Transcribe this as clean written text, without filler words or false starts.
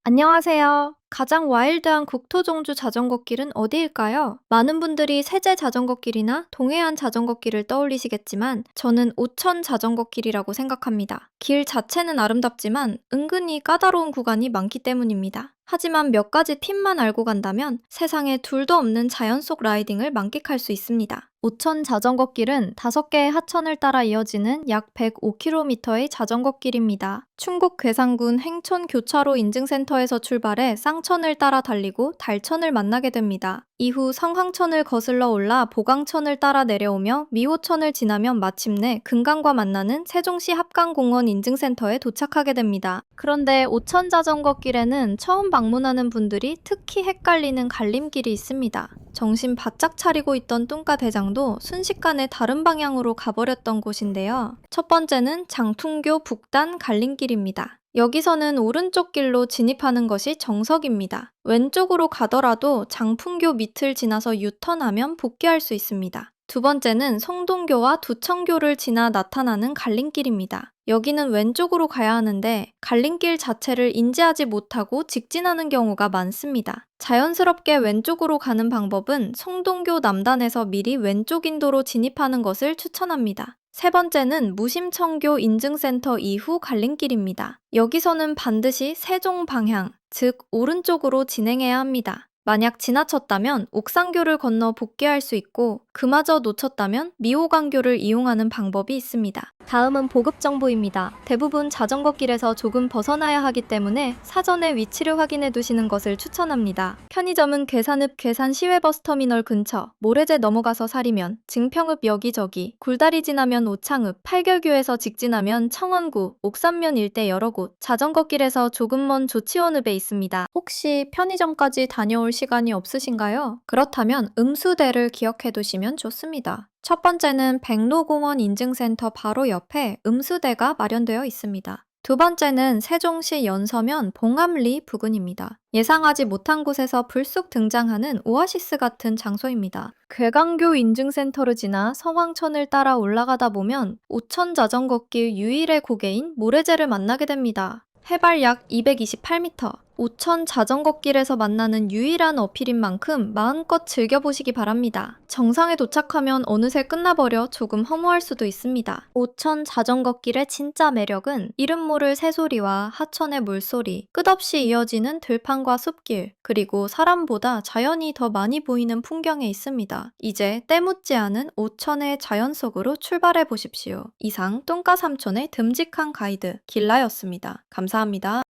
안녕하세요. 가장 와일드한 국토종주 자전거길은 어디일까요? 많은 분들이 세제 자전거길이나 동해안 자전거길을 떠올리시겠지만 저는 오천 자전거길이라고 생각합니다. 길 자체는 아름답지만 은근히 까다로운 구간이 많기 때문입니다. 하지만 몇 가지 팁만 알고 간다면 세상에 둘도 없는 자연 속 라이딩을 만끽할 수 있습니다. 오천 자전거길은 5개의 하천을 따라 이어지는 약 105km의 자전거길입니다. 충북 괴산군 행천교차로 인증센터에서 출발해 쌍천을 따라 달리고 달천을 만나게 됩니다. 이후 성황천을 거슬러 올라 보강천을 따라 내려오며 미호천을 지나면 마침내 금강과 만나는 세종시 합강공원 인증센터에 도착하게 됩니다. 그런데 오천 자전거길에는 처음 방문하는 분들이 특히 헷갈리는 갈림길이 있습니다. 정신 바짝 차리고 있던 뚱까 대장도 순식간에 다른 방향으로 가버렸던 곳인데요. 첫 번째는 장퉁교 북단 갈림길입니다. 여기서는 오른쪽 길로 진입하는 것이 정석입니다. 왼쪽으로 가더라도 장풍교 밑을 지나서 유턴하면 복귀할 수 있습니다. 두 번째는 송동교와 두천교를 지나 나타나는 갈림길입니다. 여기는 왼쪽으로 가야 하는데 갈림길 자체를 인지하지 못하고 직진하는 경우가 많습니다. 자연스럽게 왼쪽으로 가는 방법은 송동교 남단에서 미리 왼쪽 인도로 진입하는 것을 추천합니다. 세 번째는 무심천교 인증센터 이후 갈림길입니다. 여기서는 반드시 세종 방향, 즉 오른쪽으로 진행해야 합니다. 만약 지나쳤다면 옥상교를 건너 복귀할 수 있고 그마저 놓쳤다면 미호강교를 이용하는 방법이 있습니다. 다음은 보급 정보입니다. 대부분 자전거길에서 조금 벗어나야 하기 때문에 사전에 위치를 확인해 두시는 것을 추천합니다. 편의점은 괴산읍 괴산시외버스터미널 근처, 모래제 넘어가서 사리면, 증평읍 여기저기, 굴다리 지나면 오창읍, 팔결교에서 직진하면 청원구, 옥산면 일대 여러 곳, 자전거길에서 조금 먼 조치원읍에 있습니다. 혹시 편의점까지 다녀올 시간이 없으신가요? 그렇다면 음수대를 기억해 두시면 좋습니다. 첫 번째는 백로공원 인증센터 바로 옆에 음수대가 마련되어 있습니다. 두 번째는 세종시 연서면 봉암리 부근입니다. 예상하지 못한 곳에서 불쑥 등장하는 오아시스 같은 장소입니다. 괴강교 인증센터를 지나 성황천을 따라 올라가다 보면 오천 자전거길 유일의 고개인 모래제를 만나게 됩니다. 해발 약 228m, 오천 자전거길에서 만나는 유일한 어필인 만큼 마음껏 즐겨보시기 바랍니다. 정상에 도착하면 어느새 끝나버려 조금 허무할 수도 있습니다. 오천 자전거길의 진짜 매력은 이름 모를 새소리와 하천의 물소리, 끝없이 이어지는 들판과 숲길, 그리고 사람보다 자연이 더 많이 보이는 풍경에 있습니다. 이제 때묻지 않은 오천의 자연 속으로 출발해 보십시오. 이상 똥까 삼촌의 듬직한 가이드 길라였습니다. 감사합니다.